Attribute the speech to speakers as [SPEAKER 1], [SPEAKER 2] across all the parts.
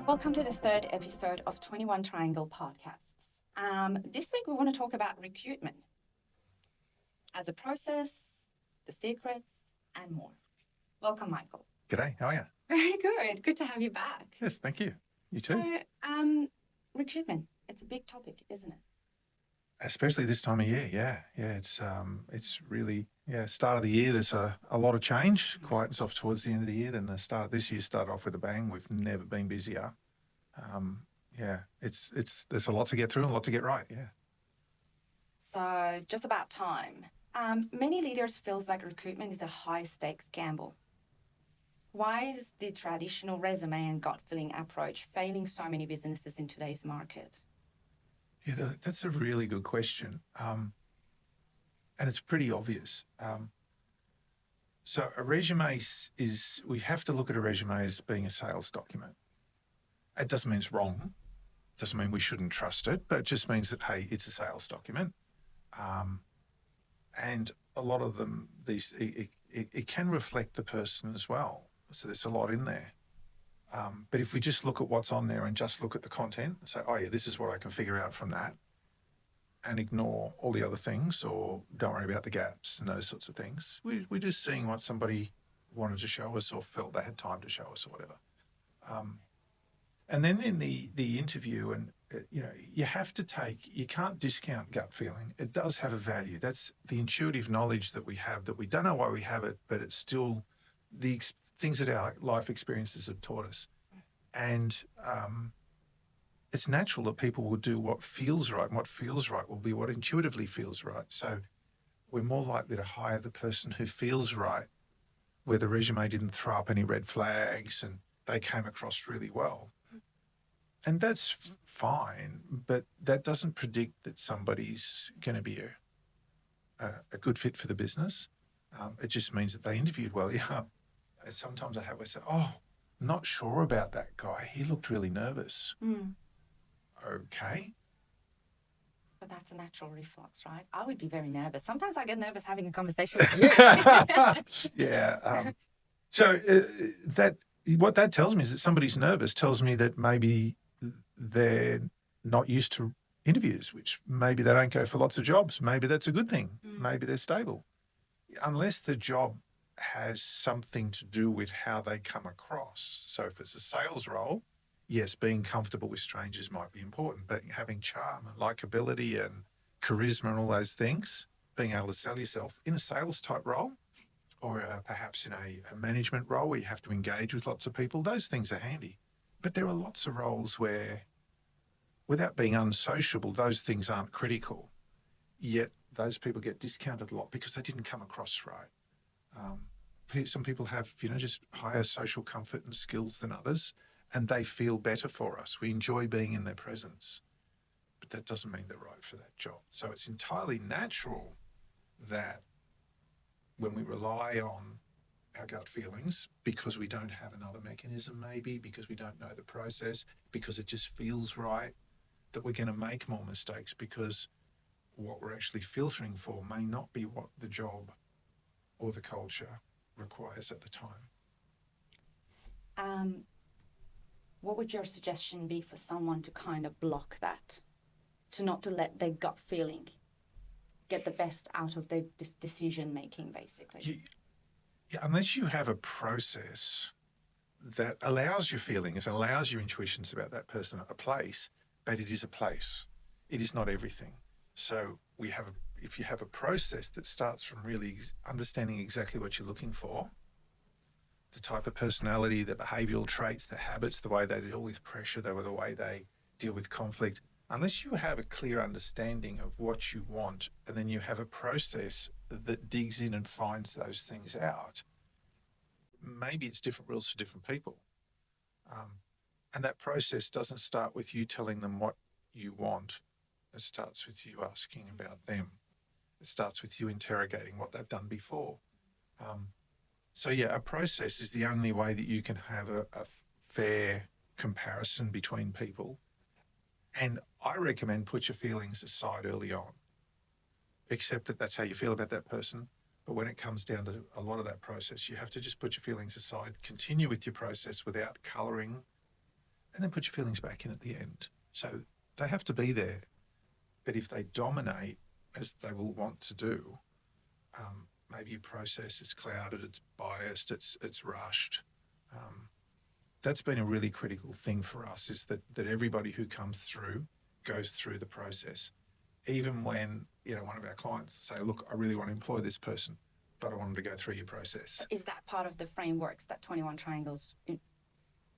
[SPEAKER 1] Welcome to the third episode of 21 Triangle Podcasts. This week we want to talk about recruitment as a process, the secrets, and more. Welcome, Michael.
[SPEAKER 2] G'day, how are you?
[SPEAKER 1] Very good. Good to have you back.
[SPEAKER 2] Yes, thank you. You too.
[SPEAKER 1] So, recruitment, it's a big topic, isn't it?
[SPEAKER 2] Especially this time of year, yeah. It's really, start of the year, there's a lot of change, quietens off towards the end of the year. Then the start of this year started off with a bang. We've never been busier. There's a lot to get through and a lot to get right, yeah.
[SPEAKER 1] So, just about time. Many leaders feels like recruitment is a high-stakes gamble. Why is the traditional resume and gut-feeling approach failing so many businesses in today's market?
[SPEAKER 2] Yeah, that's a really good question. And it's pretty obvious. So a resume we have to look at a resume as being a sales document. It doesn't mean it's wrong. It doesn't mean we shouldn't trust it, but it just means that, hey, it's a sales document. And a lot of them, it can reflect the person as well. So there's a lot in there. But if we just look at what's on there and just look at the content and say, oh yeah, this is what I can figure out from that, and ignore all the other things or don't worry about the gaps and those sorts of things, we're just seeing what somebody wanted to show us or felt they had time to show us or whatever. And then in the interview, and you can't discount gut feeling. It does have a value. That's the intuitive knowledge that we have, that we don't know why we have it, but it's still the things that our life experiences have taught us. And it's natural that people will do what feels right, and what feels right will be what intuitively feels right. So we're more likely to hire the person who feels right, where the resume didn't throw up any red flags and they came across really well. And that's fine, but that doesn't predict that somebody's going to be a good fit for the business. It just means that they interviewed well. Yeah. Sometimes I say, not sure about that guy. He looked really nervous. Okay.
[SPEAKER 1] But that's a natural reflex, right? I would be very nervous. Sometimes I get nervous having a conversation with you.
[SPEAKER 2] Yeah. What that tells me is that somebody's nervous, tells me that maybe they're not used to interviews, which maybe they don't go for lots of jobs. Maybe that's a good thing. Maybe they're stable. Unless the job has something to do with how they come across. So if it's a sales role, yes, being comfortable with strangers might be important, but having charm and likability and charisma and all those things, being able to sell yourself in a sales type role, or perhaps in a management role where you have to engage with lots of people, those things are handy. But there are lots of roles where, without being unsociable, those things aren't critical. Yet those people get discounted a lot because they didn't come across right. Some people have, just higher social comfort and skills than others, and they feel better for us. We enjoy being in their presence, but that doesn't mean they're right for that job. So it's entirely natural that when we rely on our gut feelings, because we don't have another mechanism, maybe because we don't know the process, because it just feels right, that we're going to make more mistakes because what we're actually filtering for may not be what the job or the culture requires at the time.
[SPEAKER 1] What would your suggestion be for someone to kind of block that, to let their gut feeling get the best out of their decision making, basically?
[SPEAKER 2] Yeah, unless you have a process that allows your feelings, allows your intuitions about that person a place, but it is a place. It is not everything. So if you have a process that starts from really understanding exactly what you're looking for, the type of personality, the behavioural traits, the habits, the way they deal with pressure, the way they deal with conflict, unless you have a clear understanding of what you want, and then you have a process that digs in and finds those things out, maybe it's different rules for different people. And that process doesn't start with you telling them what you want. It starts with you asking about them. It starts with you interrogating what they've done before. A process is the only way that you can have a fair comparison between people. And I recommend put your feelings aside early on. Accept that that's how you feel about that person, But when it comes down to a lot of that process, you have to just put your feelings aside, continue with your process without colouring, and then put your feelings back in at the end. So they have to be there. But if they dominate, as they will want to do, maybe your process is clouded, it's biased, it's rushed. That's been a really critical thing for us, is that everybody who comes through goes through the process. Even when, one of our clients say, look, I really want to employ this person, but I want them to go through your process.
[SPEAKER 1] Is that part of the frameworks that 21 Triangles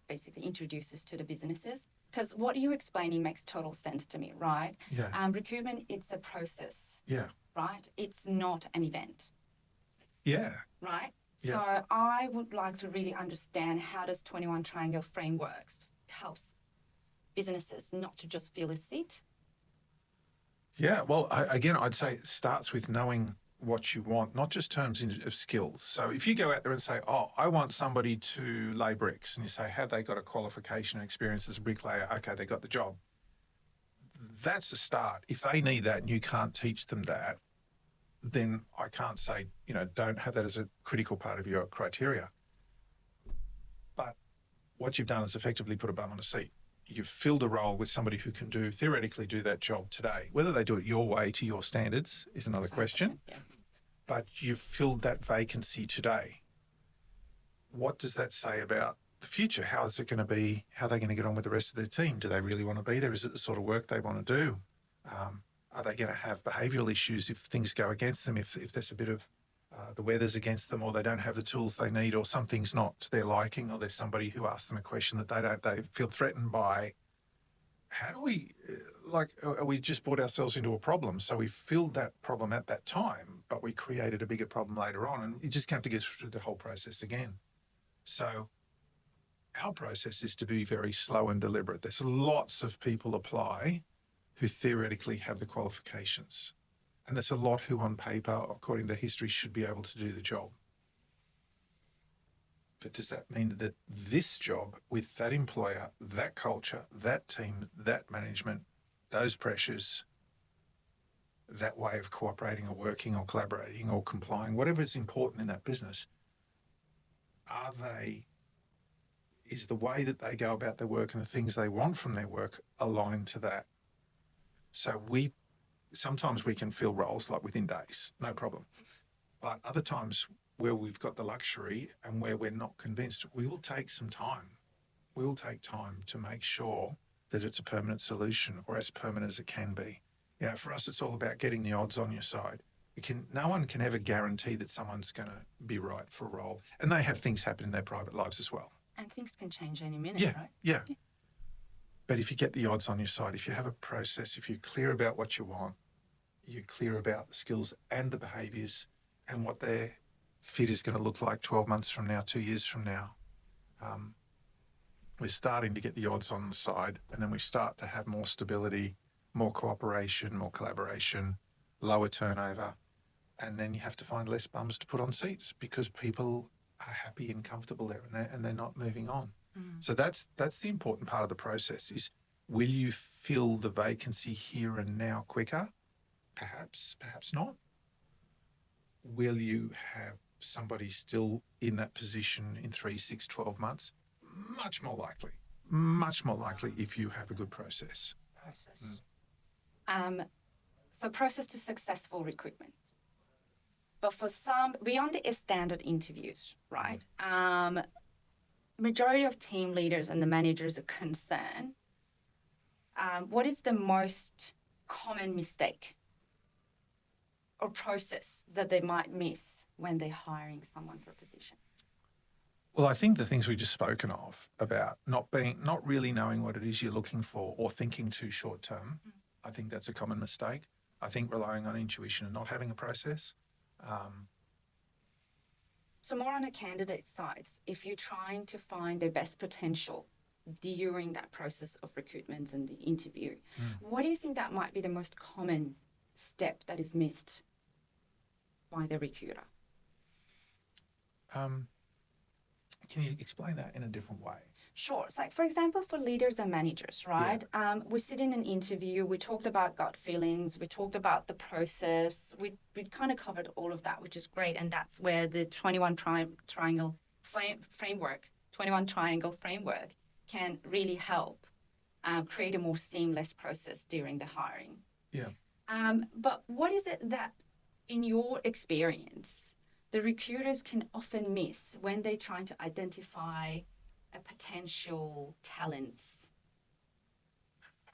[SPEAKER 1] basically introduces to the businesses? Because what you're explaining makes total sense to me, right?
[SPEAKER 2] Yeah.
[SPEAKER 1] Recruitment, it's a process.
[SPEAKER 2] Yeah.
[SPEAKER 1] Right? It's not an event.
[SPEAKER 2] Yeah.
[SPEAKER 1] Right?
[SPEAKER 2] Yeah.
[SPEAKER 1] So I would like to really understand, how does 21 Triangle frameworks helps businesses not to just fill a seat?
[SPEAKER 2] Yeah. Well, I'd say it starts with knowing what you want, not just terms of skills. So if you go out there and say, oh, I want somebody to lay bricks, and you say, have they got a qualification and experience as a bricklayer? Okay, they got the job. That's the start. If they need that and you can't teach them that, then I can't say, don't have that as a critical part of your criteria. But what you've done is effectively put a bum on a seat. You've filled a role with somebody who can theoretically do that job today. Whether they do it your way to your standards is another question.
[SPEAKER 1] Yeah.
[SPEAKER 2] But you've filled that vacancy today. What does that say about the future? How is it going to be? How are they going to get on with the rest of their team? Do they really want to be there? Is it the sort of work they want to do? Are they going to have behavioural issues if things go against them, if there's a bit of the weather's against them, or they don't have the tools they need, or something's not to their liking, or there's somebody who asks them a question that they feel threatened by? How do we, we just brought ourselves into a problem? So we filled that problem at that time, but we created a bigger problem later on, and you just have to go through the whole process again. So our process is to be very slow and deliberate. There's lots of people apply who theoretically have the qualifications. And there's a lot who on paper, according to history, should be able to do the job. But does that mean that this job with that employer, that culture, that team, that management, those pressures, that way of cooperating or working or collaborating or complying, whatever is important in that business, is the way that they go about their work and the things they want from their work aligned to that? So sometimes we can fill roles like within days, no problem. But other times where we've got the luxury and where we're not convinced, we will take some time. We will take time to make sure that it's a permanent solution, or as permanent as it can be. For us, it's all about getting the odds on your side. No one can ever guarantee that someone's going to be right for a role. And they have things happen in their private lives as well.
[SPEAKER 1] And things can change any minute,
[SPEAKER 2] Yeah,
[SPEAKER 1] right?
[SPEAKER 2] yeah. But if you get the odds on your side, if you have a process, if you're clear about what you want, you're clear about the skills and the behaviours and what their fit is going to look like 12 months from now, 2 years from now, we're starting to get the odds on the side, and then we start to have more stability, more cooperation, more collaboration, lower turnover, and then you have to find less bums to put on seats because people are happy and comfortable there, and they're not moving on. So that's the important part of the process, is will you fill the vacancy here and now quicker? Perhaps not. Will you have somebody still in that position in 3, 6, 12 months? Much more likely if you have a good process.
[SPEAKER 1] So process to successful recruitment. But for some, beyond the standard interviews, right? Majority of team leaders and the managers are concerned. What is the most common mistake or process that they might miss when they're hiring someone for a position?
[SPEAKER 2] Well, I think the things we just spoken of about not really knowing what it is you're looking for, or thinking too short term, I think that's a common mistake. I think relying on intuition and not having a process.
[SPEAKER 1] So more on the candidate side, if you're trying to find their best potential during that process of recruitment and the interview, what do you think that might be the most common step that is missed by the recruiter?
[SPEAKER 2] can you explain that in a different way?
[SPEAKER 1] Sure. So, like, for example, for leaders and managers, right? We sit in an interview, we talked about gut feelings, we talked about the process, we kind of covered all of that, which is great. And that's where the 21 triangle framework can really help create a more seamless process during the hiring.
[SPEAKER 2] Yeah.
[SPEAKER 1] But what is it that, in your experience, the recruiters can often miss when they're trying to identify a potential talents?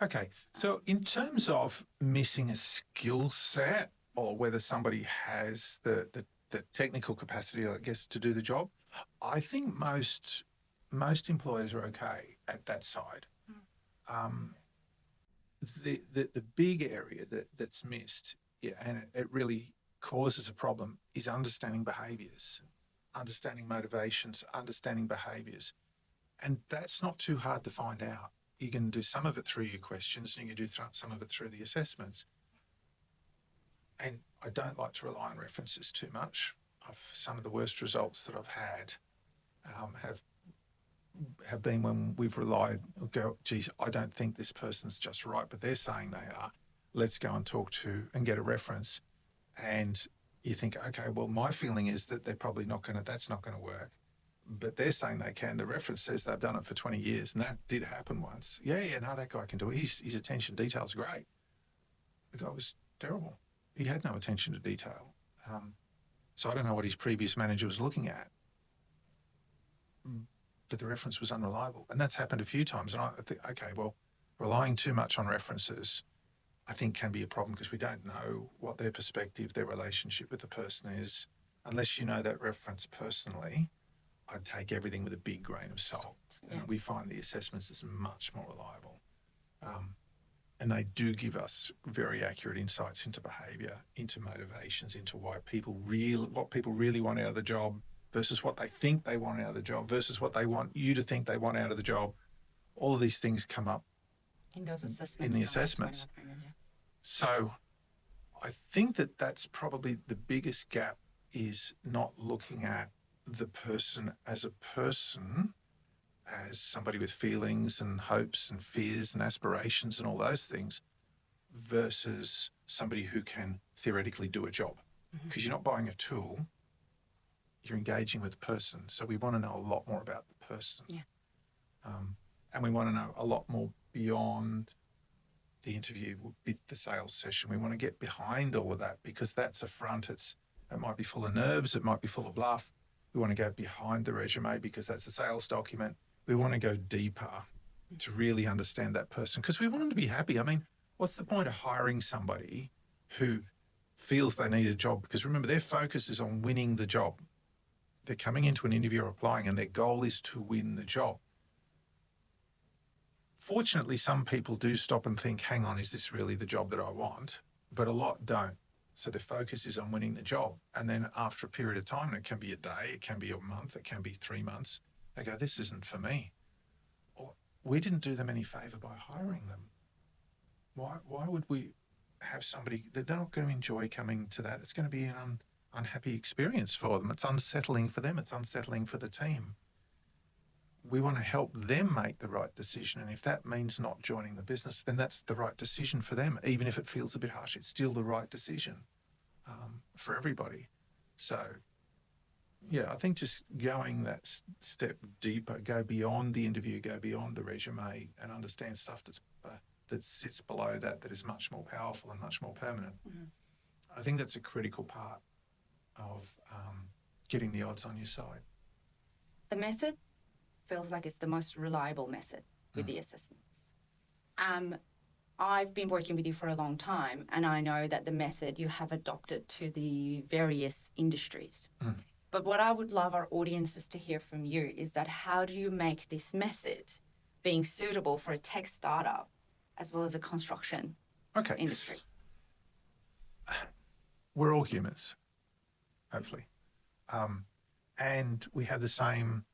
[SPEAKER 2] Okay. So in terms of missing a skill set or whether somebody has the technical capacity, I guess, to do the job, I think most employers are okay at that side. The big area that's missed, and it really causes a problem, is understanding behaviours, understanding motivations, understanding behaviours. And that's not too hard to find out. You can do some of it through your questions and you can do some of it through the assessments. And I don't like to rely on references too much. Some of the worst results that I've had have been when we've relied, go, geez, I don't think this person's just right, but they're saying they are. Let's go and talk to and get a reference. And you think, okay, well, my feeling is that they're probably that's not going to work. But they're saying they can. The reference says they've done it for 20 years, and that did happen once. Yeah, no, that guy can do it. His attention to detail is great. The guy was terrible. He had no attention to detail. So I don't know what his previous manager was looking at, but the reference was unreliable. And that's happened a few times. And I think, okay, well, relying too much on references, I think, can be a problem because we don't know what their perspective, their relationship with the person is. Unless you know that reference personally, I'd take everything with a big grain of salt.
[SPEAKER 1] Yeah.
[SPEAKER 2] And we find the assessments is much more reliable. And they do give us very accurate insights into behaviour, into motivations, into what people really want out of the job versus what they think they want out of the job versus what they want you to think they want out of the job. All of these things come up
[SPEAKER 1] In those assessments.
[SPEAKER 2] in the assessments. So I think that's probably the biggest gap, is not looking at the person, as somebody with feelings and hopes and fears and aspirations and all those things, versus somebody who can theoretically do a job. Because you're not buying a tool, you're engaging with the person. So we want to know a lot more about the person.
[SPEAKER 1] Yeah.
[SPEAKER 2] And we want to know a lot more beyond the interview, the sales session. We want to get behind all of that, because that's a front. It might be full of nerves, it might be full of bluff. We want to go behind the resume because that's a sales document. We want to go deeper to really understand that person, because we want them to be happy. I mean, what's the point of hiring somebody who feels they need a job? Because remember, their focus is on winning the job. They're coming into an interview or applying, and their goal is to win the job. Fortunately, some people do stop and think, hang on, is this really the job that I want? But a lot don't. So their focus is on winning the job. And then after a period of time, and it can be a day, it can be a month, it can be 3 months, they go, this isn't for me. Or we didn't do them any favour by hiring them. Why would we have somebody that they're not going to enjoy coming to that? It's going to be an unhappy experience for them. It's unsettling for them. It's unsettling for the team. We want to help them make the right decision. And if that means not joining the business, then that's the right decision for them. Even if it feels a bit harsh, it's still the right decision for everybody. So, yeah, I think just going that step deeper, go beyond the interview, go beyond the resume, and understand stuff that sits below that is much more powerful and much more permanent. I think that's a critical part of getting the odds on your side.
[SPEAKER 1] The method feels like it's the most reliable method with the assessments. I've been working with you for a long time, and I know that the method you have adopted to the various industries. But what I would love our audiences to hear from you is that how do you make this method being suitable for a tech startup as well as a construction industry?
[SPEAKER 2] We're all humans, hopefully. And we have the same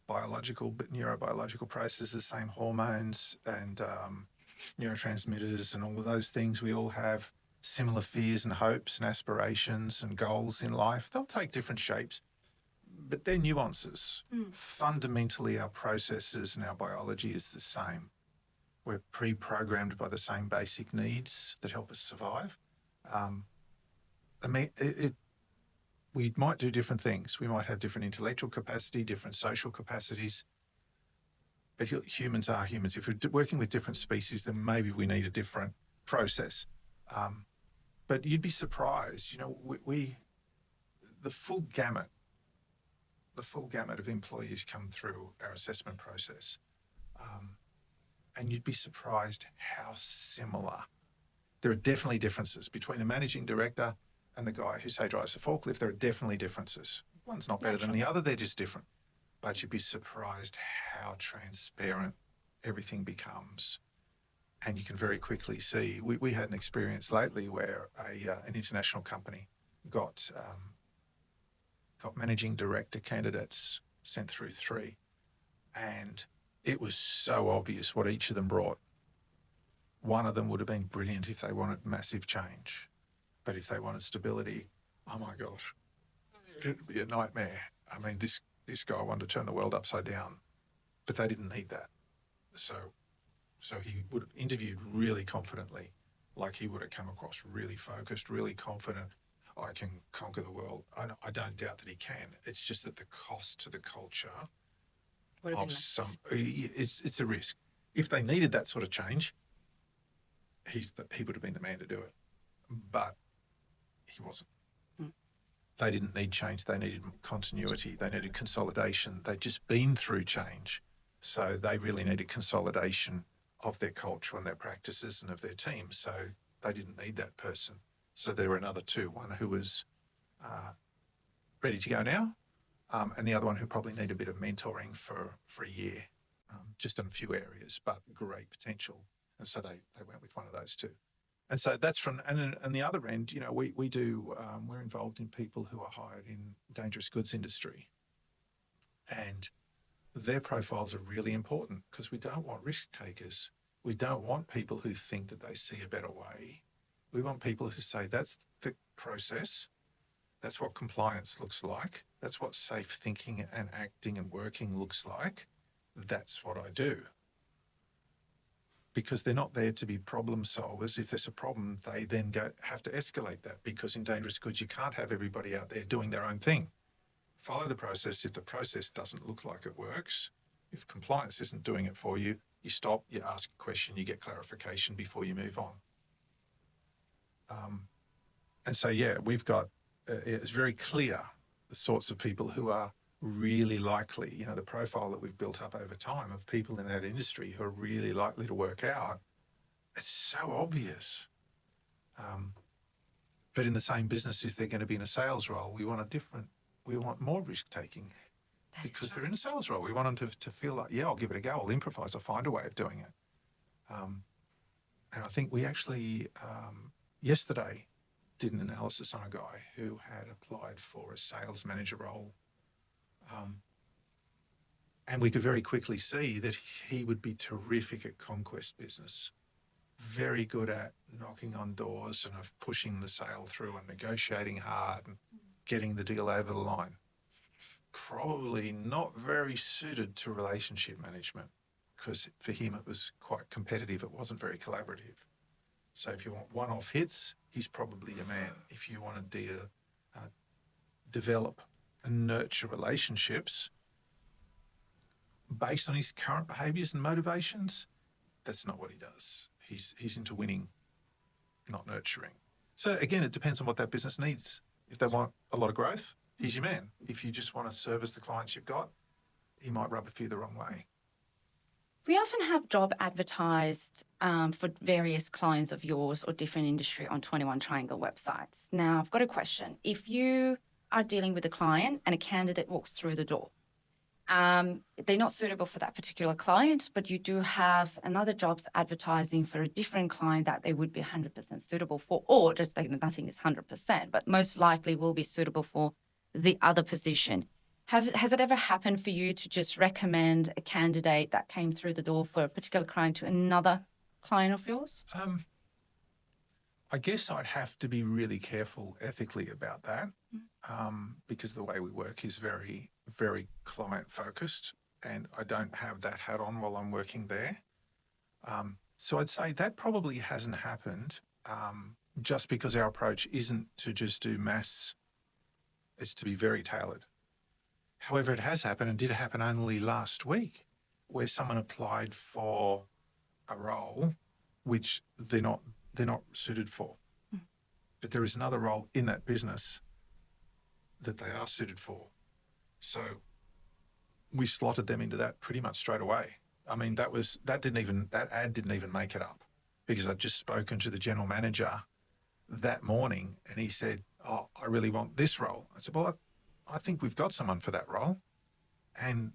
[SPEAKER 2] neurobiological processes, the same hormones and neurotransmitters and all of those things. We all have similar fears and hopes and aspirations and goals in life. They'll take different shapes, but they're nuances. Fundamentally, our processes and our biology is the same. We're pre-programmed by the same basic needs that help us survive. We might do different things. We might have different intellectual capacity, different social capacities, but humans are humans. If we're working with different species, then maybe we need a different process. But you'd be surprised, the full gamut of employees come through our assessment process. And you'd be surprised how similar. There are definitely differences between a managing director and the guy who, say, drives a forklift. There are definitely differences. One's not better than the other, they're just different. But you'd be surprised how transparent everything becomes. And you can very quickly see, we had an experience lately where an international company got managing director candidates sent through 3. And it was so obvious what each of them brought. One of them would have been brilliant if they wanted massive change. But if they wanted stability, oh my gosh, it'd be a nightmare. I mean, this guy wanted to turn the world upside down, but they didn't need that. So he would have interviewed really confidently, like he would have come across really focused, really confident. I can conquer the world. I don't doubt that he can. It's just that the cost to the culture of it's a risk. If they needed that sort of change, he would have been the man to do it, but he wasn't. They didn't need change. They needed continuity. They needed consolidation. They'd just been through change, so they really needed consolidation of their culture and their practices and of their team. So they didn't need that person. So there were another 2, one who was ready to go now, and the other one who probably needed a bit of mentoring for a year, just in a few areas, but great potential. And so they went with one of those 2. And so that's and the other end, we're involved in people who are hired in dangerous goods industry. And their profiles are really important because we don't want risk takers. We don't want people who think that they see a better way. We want people who say, that's the process. That's what compliance looks like. That's what safe thinking and acting and working looks like. That's what I do. Because they're not there to be problem solvers. If there's a problem, they then have to escalate that, because in dangerous goods, you can't have everybody out there doing their own thing. Follow the process. If the process doesn't look like it works, if compliance isn't doing it for you, you stop, you ask a question, you get clarification before you move on. And so, we've got, it's very clear the sorts of people who are really likely, the profile that we've built up over time of people in that industry who are really likely to work out. It's so obvious. But in the same business, if they're going to be in a sales role, we want more risk taking because they're in a sales role. We want them to feel like, I'll give it a go. I'll improvise. I'll find a way of doing it. And I think we actually, yesterday, did an analysis on a guy who had applied for a sales manager role. And we could very quickly see that he would be terrific at conquest business, very good at knocking on doors and of pushing the sale through and negotiating hard and getting the deal over the line. Probably not very suited to relationship management, because for him it was quite competitive. It wasn't very collaborative. So if you want one-off hits, he's probably your man. If you want to develop and nurture relationships based on his current behaviours and motivations, that's not what he does. He's into winning, not nurturing. So again, it depends on what that business needs. If they want a lot of growth, he's your man. If you just want to service the clients you've got, he might rub a few the wrong way.
[SPEAKER 1] We often have job advertised for various clients of yours or different industry on 21 Triangle websites. Now, I've got a question. If you are dealing with a client and a candidate walks through the door, they're not suitable for that particular client, but you do have another jobs advertising for a different client that they would be 100% suitable for, or just like nothing is 100%, but most likely will be suitable for the other position. Has it ever happened for you to just recommend a candidate that came through the door for a particular client to another client of yours?
[SPEAKER 2] I guess I'd have to be really careful ethically about that, because the way we work is very very client focused, and I don't have that hat on while I'm working there. So I'd say that probably hasn't happened just because our approach isn't to just do mass, it's to be very tailored. However, it has happened, and did happen only last week, where someone applied for a role which they're not suited for. But there is another role in that business that they are suited for. So we slotted them into that pretty much straight away. I mean, that ad didn't even make it up, because I'd just spoken to the general manager that morning and he said, "Oh, I really want this role." I said, "Well, I think we've got someone for that role." And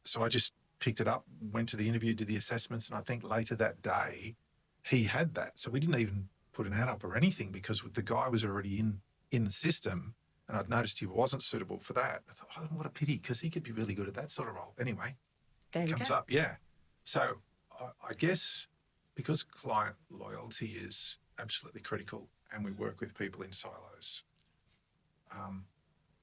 [SPEAKER 2] so I just picked it up, went to the interview, did the assessments, and I think later that day he had that. So we didn't even put an ad up or anything, because the guy was already in the system, and I'd noticed he wasn't suitable for that. I thought, oh, what a pity, because he could be really good at that sort of role. Anyway,
[SPEAKER 1] There you
[SPEAKER 2] comes
[SPEAKER 1] go.
[SPEAKER 2] up, yeah. So I guess because client loyalty is absolutely critical, and we work with people in silos,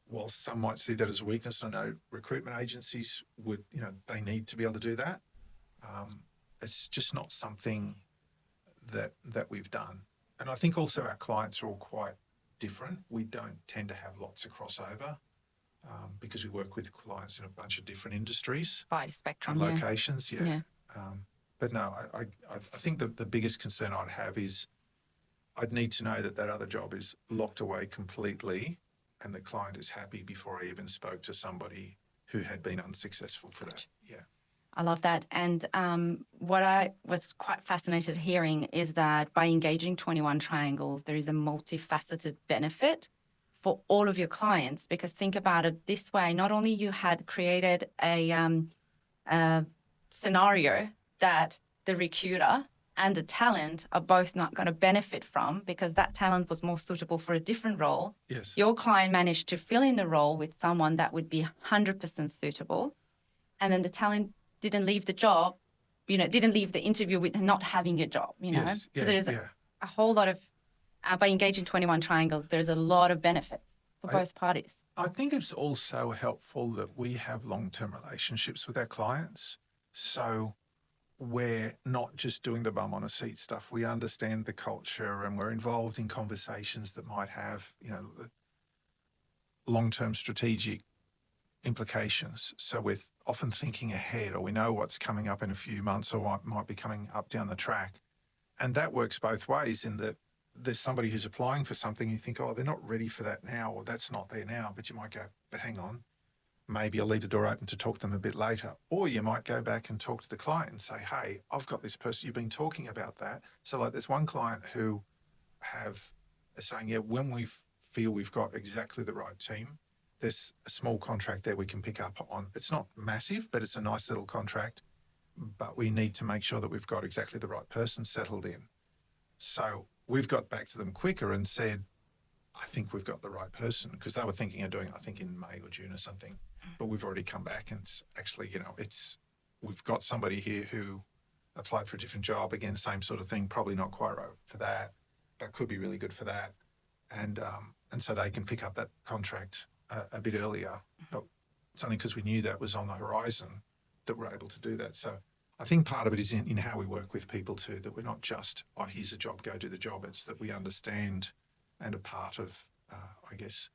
[SPEAKER 2] while some might see that as a weakness, I know recruitment agencies would, they need to be able to do that. It's just not something that we've done. And I think also our clients are all quite different. We don't tend to have lots of crossover because we work with clients in a bunch of different industries
[SPEAKER 1] Wide spectrum,
[SPEAKER 2] and locations. Yeah.
[SPEAKER 1] Yeah.
[SPEAKER 2] But no, I think the biggest concern I'd have is I'd need to know that other job is locked away completely and the client is happy before I even spoke to somebody who had been unsuccessful for that. Yeah.
[SPEAKER 1] I love that. And what I was quite fascinated hearing is that by engaging 21 Triangles, there is a multifaceted benefit for all of your clients, because think about it this way: not only you had created a scenario that the recruiter and the talent are both not going to benefit from, because that talent was more suitable for a different role.
[SPEAKER 2] Yes.
[SPEAKER 1] Your client managed to fill in the role with someone that would be 100% suitable. And then the talent didn't leave the job, didn't leave the interview with not having a job,
[SPEAKER 2] Yes.
[SPEAKER 1] So
[SPEAKER 2] Yeah,
[SPEAKER 1] there's
[SPEAKER 2] yeah.
[SPEAKER 1] a whole lot of, by engaging 21 Triangles, there's a lot of benefits for both parties.
[SPEAKER 2] I think it's also helpful that we have long-term relationships with our clients. So we're not just doing the bum on a seat stuff. We understand the culture and we're involved in conversations that might have, long-term strategic implications. So we're often thinking ahead, or we know what's coming up in a few months or what might be coming up down the track. And that works both ways, in that there's somebody who's applying for something, you think, oh, they're not ready for that now, or that's not there now, but you might go, but hang on, maybe I'll leave the door open to talk to them a bit later. Or you might go back and talk to the client and say, hey, I've got this person, you've been talking about that. So like there's one client who are saying, yeah, when we feel we've got exactly the right team, there's a small contract there we can pick up on. It's not massive, but it's a nice little contract. But we need to make sure that we've got exactly the right person settled in. So we've got back to them quicker and said, I think we've got the right person, because they were thinking of doing, I think in May or June or something, but we've already come back and it's actually, we've got somebody here who applied for a different job. Again, same sort of thing, probably not quite right for that, but could be really good for that. And so they can pick up that contract a bit earlier, but it's only because we knew that was on the horizon that we're able to do that. So I think part of it is in how we work with people too, that we're not just, oh, here's a job, go do the job. It's that we understand and a part of, I guess,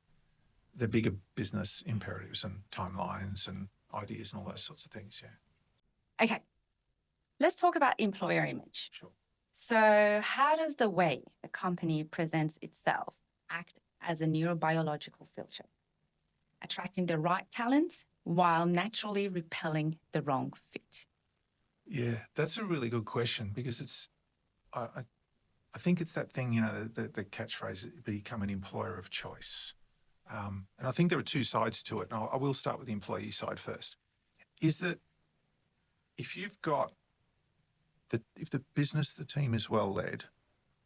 [SPEAKER 2] the bigger business imperatives and timelines and ideas and all those sorts of things, yeah.
[SPEAKER 1] Okay, let's talk about employer image.
[SPEAKER 2] Sure.
[SPEAKER 1] So how does the way a company presents itself act as a neurobiological filter, attracting the right talent while naturally repelling the wrong fit?
[SPEAKER 2] Yeah, that's a really good question, because it's, I think it's that thing, the catchphrase, become an employer of choice. And I think there are two sides to it. And I will start with the employee side first. Is that if you've got, if the business, the team is well led,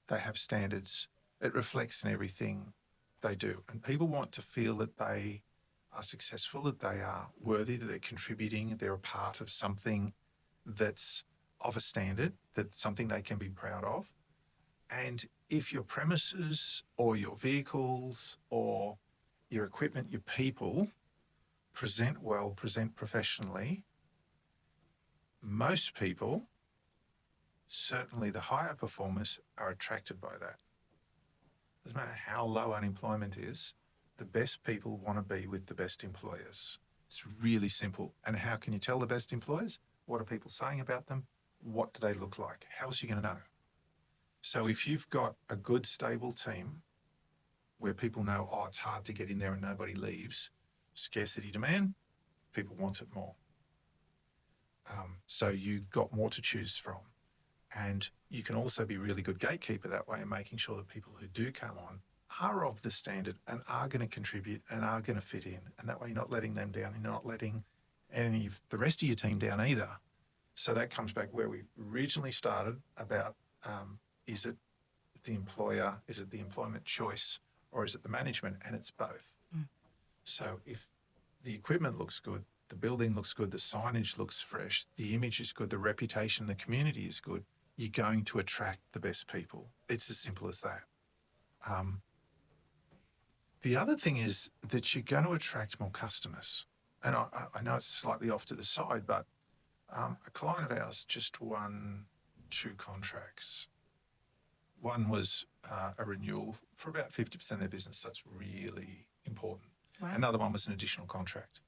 [SPEAKER 2] they have standards, it reflects in everything they do. And people want to feel that they are successful, that they are worthy, that they're contributing, they're a part of something that's of a standard, that's something they can be proud of. And if your premises or your vehicles or your equipment, your people present well, present professionally, most people, certainly the higher performers, are attracted by that. Doesn't matter how low unemployment is, the best people want to be with the best employers. It's really simple. And how can you tell the best employers? What are people saying about them? What do they look like? How else are you going to know? So if you've got a good, stable team where people know, oh, it's hard to get in there and nobody leaves, scarcity demand, people want it more. So you've got more to choose from. And you can also be a really good gatekeeper that way, and making sure that people who do come on are of the standard and are going to contribute and are going to fit in. And that way you're not letting them down and you're not letting any of the rest of your team down either. So that comes back where we originally started about, is it the employer, is it the employment choice, or is it the management? And it's both. So if the equipment looks good, the building looks good, the signage looks fresh, the image is good, the reputation, the community is good, you're going to attract the best people. It's as simple as that. The other thing is that you're going to attract more customers. And I know it's slightly off to the side, but a client of ours just won 2 contracts. One was a renewal for about 50% of their business. That's really important.
[SPEAKER 1] Wow.
[SPEAKER 2] Another one was an additional contract.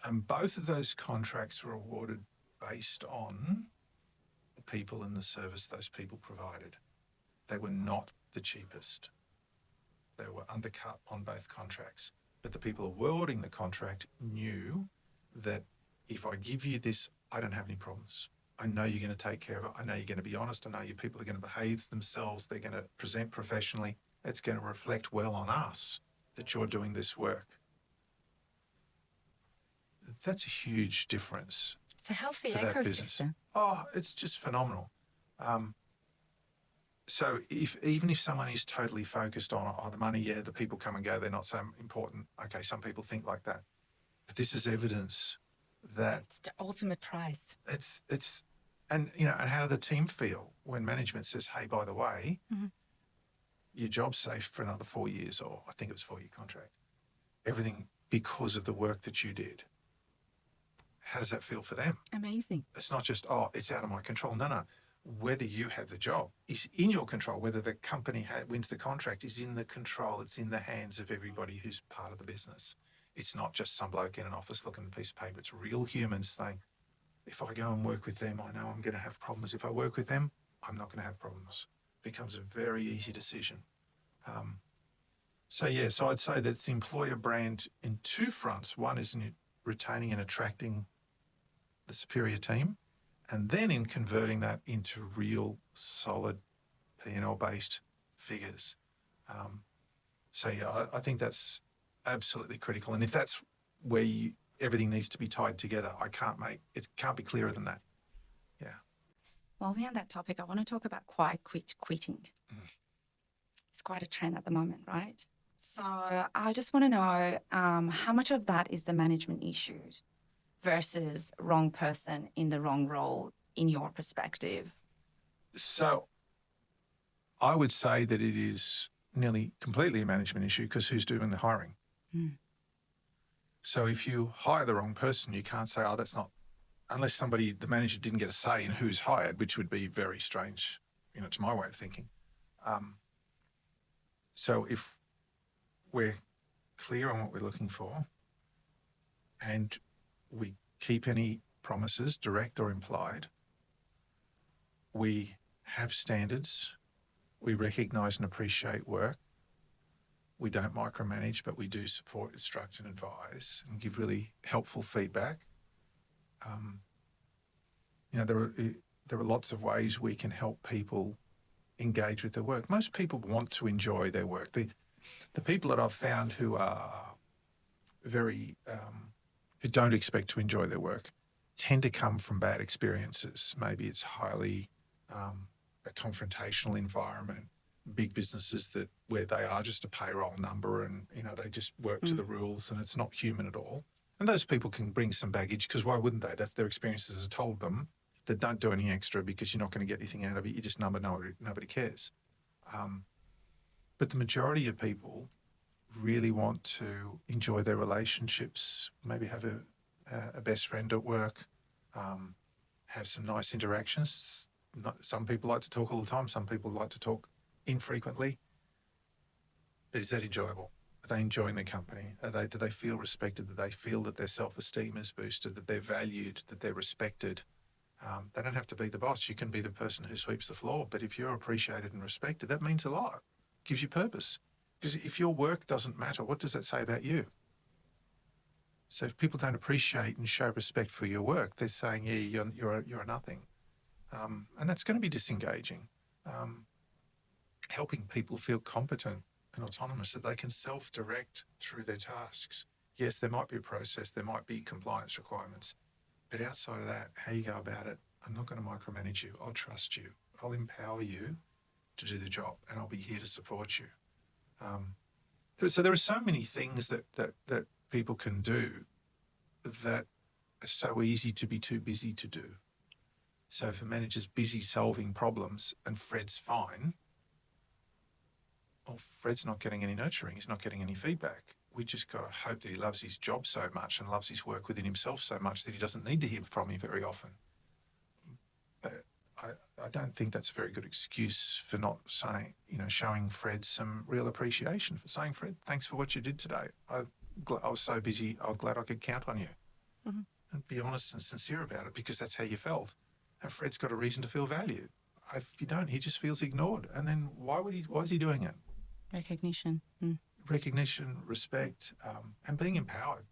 [SPEAKER 2] And both of those contracts were awarded based on the people and the service those people provided. They were not the cheapest. They were undercut on both contracts. But the people awarding the contract knew that if I give you this, I don't have any problems. I know you're going to take care of it. I know you're going to be honest. I know your people are going to behave themselves. They're going to present professionally. It's going to reflect well on us that you're doing this work. That's a huge difference.
[SPEAKER 1] It's a healthy
[SPEAKER 2] for that business.
[SPEAKER 1] ecosystem.
[SPEAKER 2] Oh, it's just phenomenal. So even if someone is totally focused on the money, yeah, the people come and go, they're not so important. Okay, some people think like that. But this is evidence that
[SPEAKER 1] It's the ultimate prize.
[SPEAKER 2] and how do the team feel when management says, hey, by the way, your job's safe for another 4 years, or I think it was 4-year contract. Everything because of the work that you did. How does that feel for them?
[SPEAKER 1] Amazing.
[SPEAKER 2] It's not just, oh, it's out of my control. No. Whether you have the job is in your control. Whether the company wins the contract is in the control. It's in the hands of everybody who's part of the business. It's not just some bloke in an office looking at a piece of paper. It's real humans saying, if I go and work with them, I know I'm going to have problems. If I work with them, I'm not going to have problems. It becomes a very easy decision. So I'd say that's the employer brand in 2 fronts. One is in retaining and attracting the superior team, and then in converting that into real solid P&L based figures. I think that's absolutely critical. And if that's where everything needs to be tied together, it can't be clearer than that. Yeah.
[SPEAKER 1] While we're on that topic, I want to talk about quiet quitting. It's quite a trend at the moment, right? So I just want to know how much of that is the management issues versus wrong person in the wrong role in your perspective?
[SPEAKER 2] So I would say that it is nearly completely a management issue, because who's doing the hiring? So if you hire the wrong person, you can't say, oh, that's not, unless the manager didn't get a say in who's hired, which would be very strange, to my way of thinking. So if we're clear on what we're looking for and we keep any promises, direct or implied, we have standards, we recognise and appreciate work, we don't micromanage, but we do support, instruct and advise and give really helpful feedback. There are lots of ways we can help people engage with their work. Most people want to enjoy their work. The people that I've found who are very, who don't expect to enjoy their work tend to come from bad experiences. Maybe it's highly a confrontational environment, big businesses where they are just a payroll number and, they just work to the rules and it's not human at all. And those people can bring some baggage, because why wouldn't they? If their experiences have told them that don't do anything extra because you're not going to get anything out of it, you just nobody cares. But the majority of people really want to enjoy their relationships, maybe have a best friend at work, have some nice interactions. Some people like to talk all the time. Some people like to talk infrequently. But is that enjoyable? Are they enjoying their company? Do they feel respected? Do they feel that their self-esteem is boosted, that they're valued, that they're respected? They don't have to be the boss. You can be the person who sweeps the floor. But if you're appreciated and respected, that means a lot. It gives you purpose. Because if your work doesn't matter, what does that say about you? So if people don't appreciate and show respect for your work, they're saying, yeah, you're a nothing. And that's going to be disengaging. Helping people feel competent and autonomous, that they can self-direct through their tasks. Yes, there might be a process, there might be compliance requirements, but outside of that, how you go about it, I'm not going to micromanage you. I'll trust you. I'll empower you to do the job, and I'll be here to support you. So there are so many things that people can do that are so easy to be too busy to do. So if a manager's busy solving problems and Fred's fine, well, Fred's not getting any nurturing. He's not getting any feedback. We just got to hope that he loves his job so much and loves his work within himself so much that he doesn't need to hear from me very often. But I don't think that's a very good excuse for not saying, showing Fred some real appreciation, for saying, Fred, thanks for what you did today. I was so busy, I was glad I could count on you. Mm-hmm. And be honest and sincere about it, because that's how you felt. And Fred's got a reason to feel valued. If you don't, he just feels ignored. And then why is he doing it?
[SPEAKER 1] Recognition.
[SPEAKER 2] Recognition, respect, and being empowered.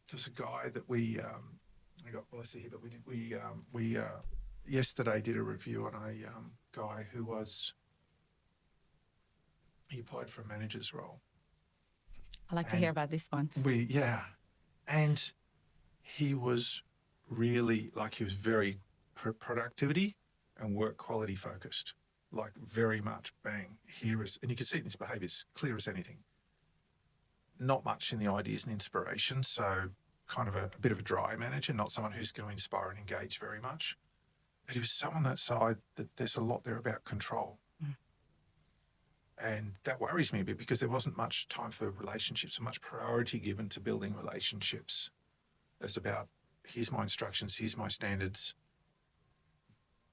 [SPEAKER 2] There's a guy that we yesterday did a review on a guy who he applied for a manager's role.
[SPEAKER 1] I'd like to hear about this one.
[SPEAKER 2] And he was really, he was very productivity and work quality focused, very much bang, and you can see it in his behaviours, clear as anything. Not much in the ideas and inspiration, so kind of a bit of a dry manager, not someone who's going to inspire and engage very much. But he was so on that side that there's a lot there about control. And that worries me a bit, because there wasn't much time for relationships and much priority given to building relationships. It's about, here's my instructions, here's my standards.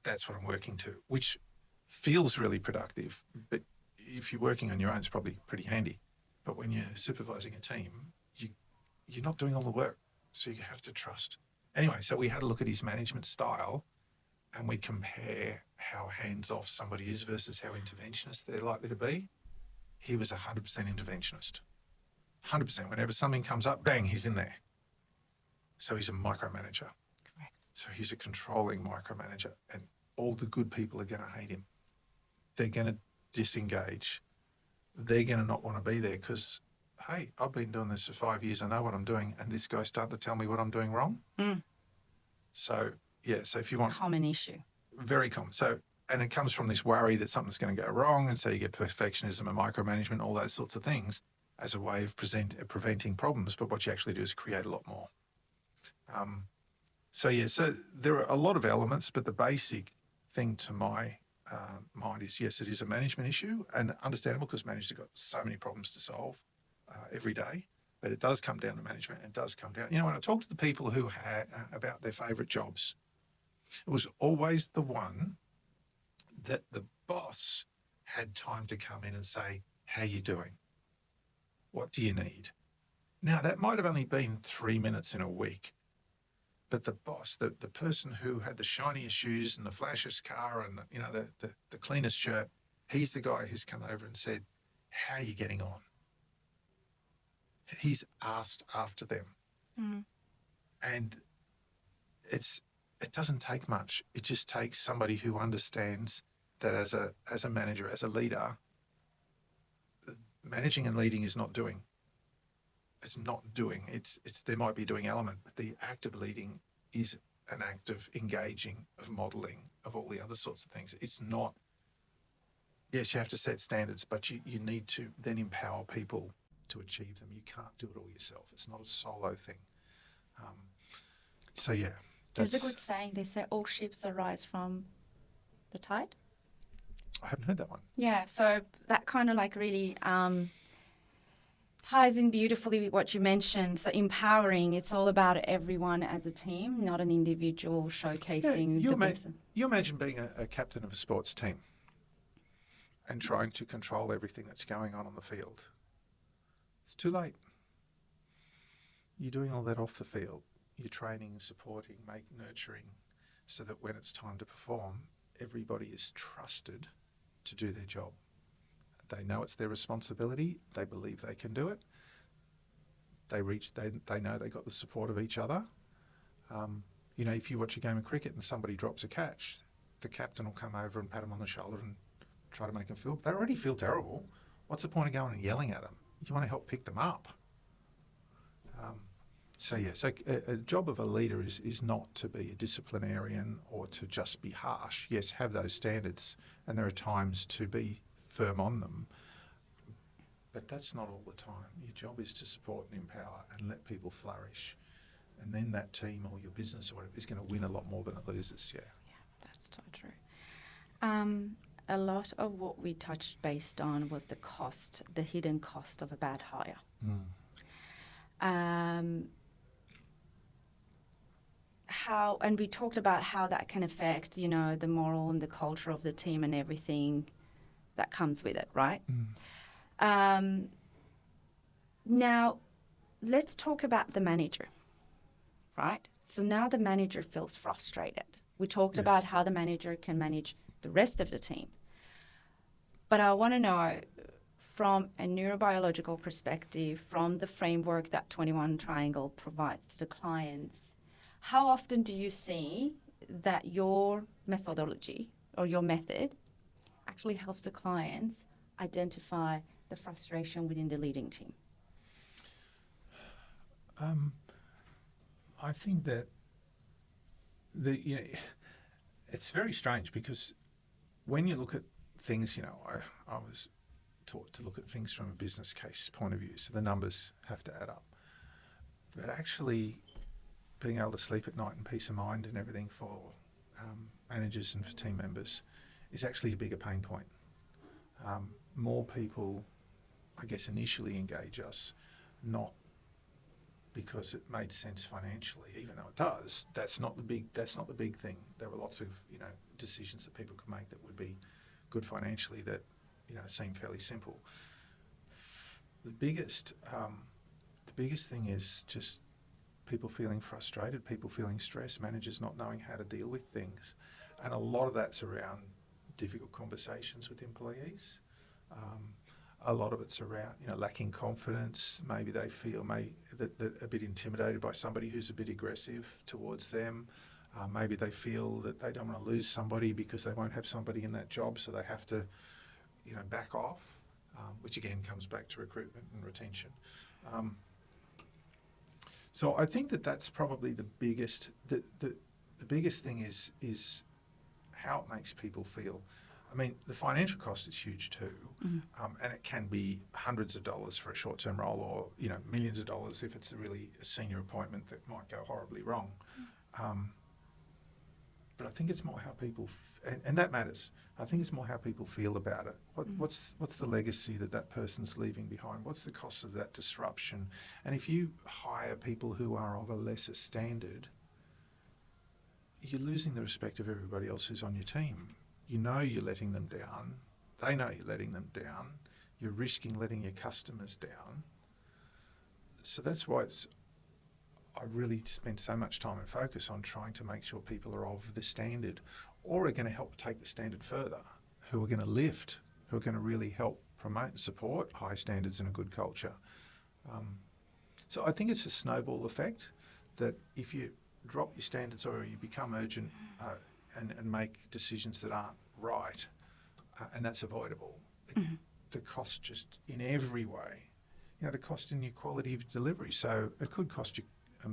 [SPEAKER 2] That's what I'm working to, which feels really productive. But if you're working on your own, it's probably pretty handy. But when you're supervising a team, you're not doing all the work. So you have to trust. Anyway, so we had a look at his management style, and we compare how hands-off somebody is versus how interventionist they're likely to be. He was 100% interventionist. 100%. Whenever something comes up, bang, he's in there. So he's a micromanager.
[SPEAKER 1] Correct. So
[SPEAKER 2] he's a controlling micromanager, and all the good people are going to hate him. They're going to disengage. They're going to not want to be there because, hey, I've been doing this for 5 years. I know what I'm doing. And this guy's starting to tell me what I'm doing wrong. So if you want...
[SPEAKER 1] Common issue.
[SPEAKER 2] Very common. So, and it comes from this worry that something's going to go wrong. And so you get perfectionism and micromanagement, all those sorts of things as a way of preventing problems. But what you actually do is create a lot more. So there are a lot of elements, but the basic thing to my mind is, yes, it is a management issue, and understandable because managers have got so many problems to solve every day, but it does come down to management, and it does come down. When I talk to the people who had about their favourite jobs, it was always the one that the boss had time to come in and say, how you doing? What do you need? Now, that might have only been 3 minutes in a week, but the boss, the person who had the shiniest shoes and the flashiest car and the cleanest shirt, he's the guy who's come over and said, how are you getting on? He's asked after them. And it doesn't take much. It just takes somebody who understands that as a manager, as a leader, managing and leading is not doing. It's not doing. It's there might be a doing element, but the act of leading is an act of engaging, of modelling, of all the other sorts of things. It's not, yes, you have to set standards, but you need to then empower people to achieve them. You can't do it all yourself. It's not a solo thing.
[SPEAKER 1] There's a good saying. They say all ships arise from the tide.
[SPEAKER 2] I haven't heard that one.
[SPEAKER 1] Yeah, so that kind of like really ties in beautifully with what you mentioned. So empowering, it's all about everyone as a team, not an individual showcasing the best.
[SPEAKER 2] You imagine being a captain of a sports team and trying to control everything that's going on the field. It's too late. You're doing all that off the field. You're training, supporting, nurturing, so that when it's time to perform, everybody is trusted to do their job. They know it's their responsibility. They believe they can do it. They know they got the support of each other. If you watch a game of cricket and somebody drops a catch, the captain will come over and pat them on the shoulder and try to make them feel. They already feel terrible. What's the point of going and yelling at them? You want to help pick them up. So a job of a leader is not to be a disciplinarian or to just be harsh. Yes, have those standards, and there are times to be firm on them, but that's not all the time. Your job is to support and empower and let people flourish, and then that team or your business or whatever is going to win a lot more than it loses. Yeah,
[SPEAKER 1] that's so true. A lot of what we touched based on was the cost, the hidden cost of a bad hire. And we talked about how that can affect, the moral and the culture of the team and everything that comes with it, right? Now, let's talk about the manager, right? So now the manager feels frustrated. We talked about how the manager can manage the rest of the team. But I want to know, from a neurobiological perspective, from the framework that 21 Triangle provides to the clients, how often do you see that your methodology or your method actually helps the clients identify the frustration within the leading team?
[SPEAKER 2] I think that it's very strange, because when you look at things, I was taught to look at things from a business case point of view, so the numbers have to add up. But actually, being able to sleep at night in peace of mind and everything for managers and for team members is actually a bigger pain point. More people, I guess, initially engage us, not because it made sense financially, even though it does. That's not the big thing. There are lots of decisions that people could make that would be good financially that seem fairly simple. The biggest thing is just people feeling frustrated, people feeling stressed, managers not knowing how to deal with things, and a lot of that's around difficult conversations with employees. A lot of it's around lacking confidence. Maybe they feel that they're a bit intimidated by somebody who's a bit aggressive towards them. Maybe they feel that they don't want to lose somebody because they won't have somebody in that job, so they have to back off, which again comes back to recruitment and retention. So I think that's probably the biggest. The biggest thing is how it makes people feel. I mean, the financial cost is huge too, and it can be hundreds of dollars for a short-term role, or millions of dollars if it's a senior appointment that might go horribly wrong. But I think it's more how people, and that matters. I think it's more how people feel about it. What's the legacy that person's leaving behind? What's the cost of that disruption? And if you hire people who are of a lesser standard, you're losing the respect of everybody else who's on your team. You're letting them down. They know you're letting them down. You're risking letting your customers down. So that's why I really spend so much time and focus on trying to make sure people are of the standard, or are going to help take the standard further, who are going to lift, who are going to really help promote and support high standards and a good culture. So I think it's a snowball effect, that if you drop your standards or you become urgent and make decisions that aren't right, and that's avoidable, the cost just in every way, the cost in your quality of delivery. So it could cost you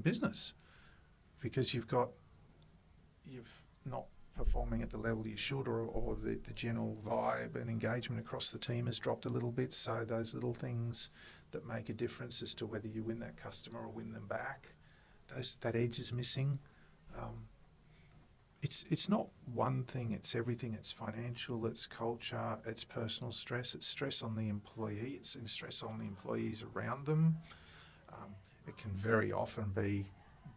[SPEAKER 2] business because you're not performing at the level you should, or the general vibe and engagement across the team has dropped a little bit. So those little things that make a difference as to whether you win that customer or win them back, that edge is missing. it's not one thing, it's everything. It's financial, it's culture, it's personal stress, it's stress on the employee, it's stress on the employees around them. It can very often be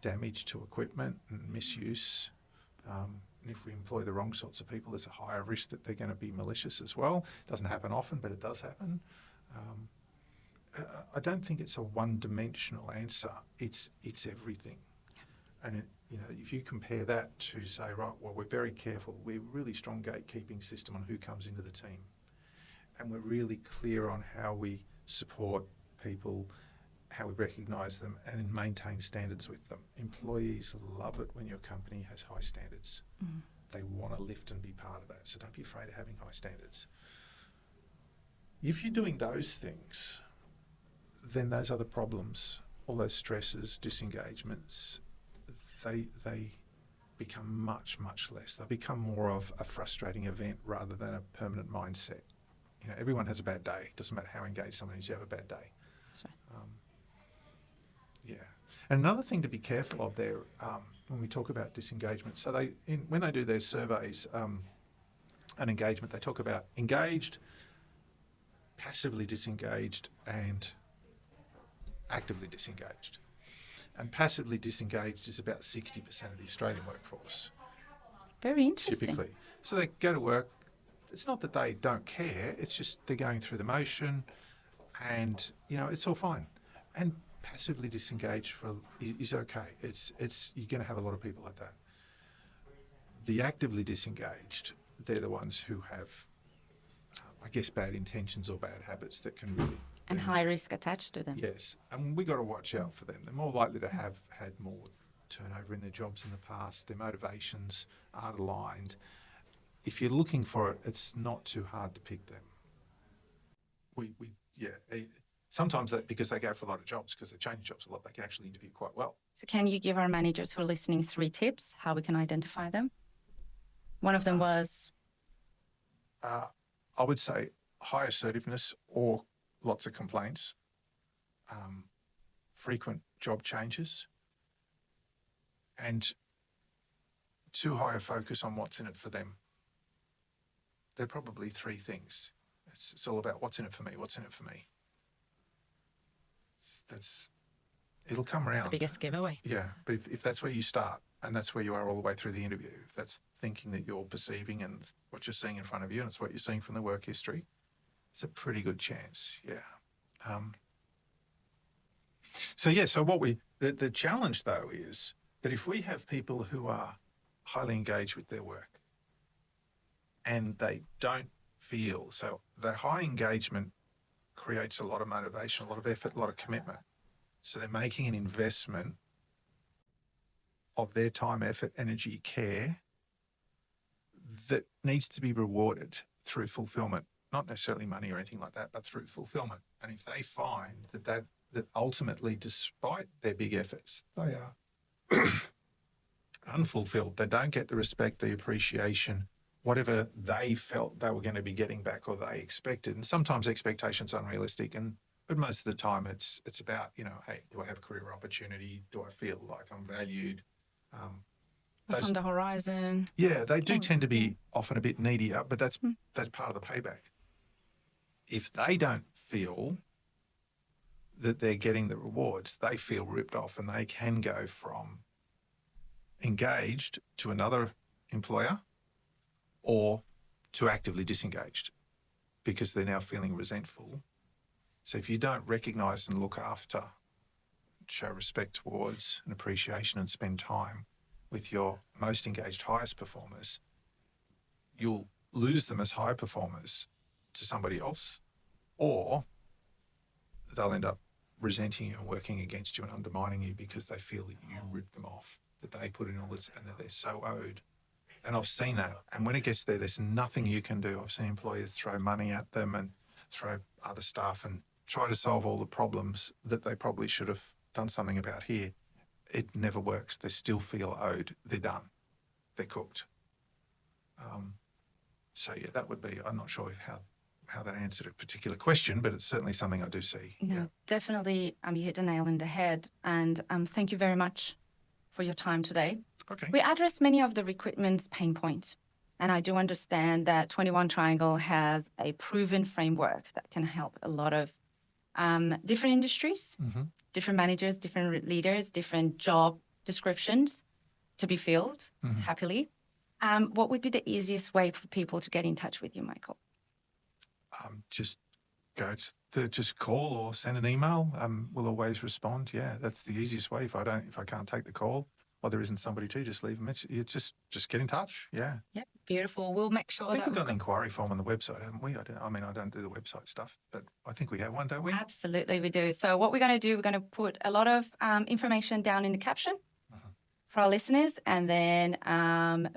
[SPEAKER 2] damage to equipment and misuse. And if we employ the wrong sorts of people, there's a higher risk that they're going to be malicious as well. It doesn't happen often, but it does happen. I don't think it's a one-dimensional answer. It's everything. And if you compare that to say, right, well, we're very careful. We're really strong gatekeeping system on who comes into the team. And we're really clear on how we support people, how we recognise them and maintain standards with them. Employees love it when your company has high standards. Mm. They want to lift and be part of that. So don't be afraid of having high standards. If you're doing those things, then those other problems, all those stresses, disengagements, they become much, much less. They become more of a frustrating event rather than a permanent mindset. Everyone has a bad day. It doesn't matter how engaged someone is, you have a bad day.
[SPEAKER 1] That's right.
[SPEAKER 2] Yeah. And another thing to be careful of there when we talk about disengagement, so when they do their surveys and engagement, they talk about engaged, passively disengaged and actively disengaged. And passively disengaged is about 60% of the Australian workforce.
[SPEAKER 1] Very interesting.
[SPEAKER 2] Typically. So they go to work. It's not that they don't care. It's just they're going through the motion and, it's all fine. And passively disengaged is okay. You're going to have a lot of people like that. The actively disengaged, they're the ones who have, bad intentions or bad habits that can really...
[SPEAKER 1] And high risk attached to them.
[SPEAKER 2] Yes, and we got to watch out for them. They're more likely to have had more turnover in their jobs in the past. Their motivations aren't aligned. If you're looking for it, it's not too hard to pick them. Sometimes that because they go for a lot of jobs, because they change jobs a lot, they can actually interview quite well.
[SPEAKER 1] So can you give our managers who are listening 3 tips how we can identify them? One of them was?
[SPEAKER 2] I would say high assertiveness or lots of complaints, frequent job changes, and too high a focus on what's in it for them. They're probably 3 things. It's all about what's in it for me, what's in it for me. It'll come around.
[SPEAKER 1] The biggest giveaway.
[SPEAKER 2] Yeah, but if that's where you start and that's where you are all the way through the interview, if that's thinking that you're perceiving and what you're seeing in front of you and it's what you're seeing from the work history, it's a pretty good chance, yeah. So what the challenge though is that if we have people who are highly engaged with their work and they don't feel, so that high engagement creates a lot of motivation, a lot of effort, a lot of commitment. So they're making an investment of their time, effort, energy, care that needs to be rewarded through fulfillment, not necessarily money or anything like that, but through fulfillment. And if they find that ultimately, despite their big efforts, they are unfulfilled, they don't get the respect, the appreciation, whatever they felt they were going to be getting back or they expected. And sometimes expectations are unrealistic, but most of the time it's about, hey, do I have a career opportunity? Do I feel like I'm valued?
[SPEAKER 1] What's on the horizon?
[SPEAKER 2] Yeah, they do tend to be often a bit needier, but that's part of the payback. If they don't feel that they're getting the rewards, they feel ripped off and they can go from engaged to another employer or to actively disengaged because they're now feeling resentful. So if you don't recognise and look after, show respect towards and appreciation and spend time with your most engaged, highest performers, you'll lose them as high performers to somebody else, or they'll end up resenting you and working against you and undermining you because they feel that you ripped them off, that they put in all this and that they're so owed. And I've seen that. And when it gets there, there's nothing you can do. I've seen employers throw money at them and throw other stuff and try to solve all the problems that they probably should have done something about here. It never works. They still feel owed. They're done. They're cooked. That would be, I'm not sure how that answered a particular question, but it's certainly something I do see.
[SPEAKER 1] No,
[SPEAKER 2] yeah.
[SPEAKER 1] Definitely you hit the nail in the head. And thank you very much for your time today.
[SPEAKER 2] Okay.
[SPEAKER 1] We address many of the recruitment's pain points. And I do understand that 21 Triangle has a proven framework that can help a lot of different industries, different managers, different leaders, different job descriptions to be filled happily. What would be the easiest way for people to get in touch with you, Michael?
[SPEAKER 2] Just just call or send an email. We'll always respond. Yeah, that's the easiest way. If I can't take the call, or there isn't somebody to, just leave a message. Just get in touch. Yeah.
[SPEAKER 1] Yep, beautiful. We'll make sure
[SPEAKER 2] I think
[SPEAKER 1] that
[SPEAKER 2] we've got an inquiry form on the website, haven't we? I don't do the website stuff, but I think we have one, don't we?
[SPEAKER 1] Absolutely, we do. So what we're going to do, we're going to put a lot of information down in the caption for our listeners, and then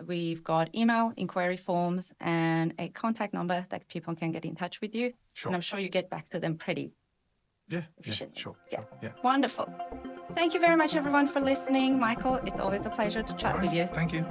[SPEAKER 1] we've got email, inquiry forms, and a contact number that people can get in touch with you.
[SPEAKER 2] Sure.
[SPEAKER 1] And I'm sure you get back to them pretty efficiently.
[SPEAKER 2] Sure. Yeah.
[SPEAKER 1] Wonderful. Thank you very much, everyone, for listening. Michael, it's always a pleasure to chat with you.
[SPEAKER 2] Thank you.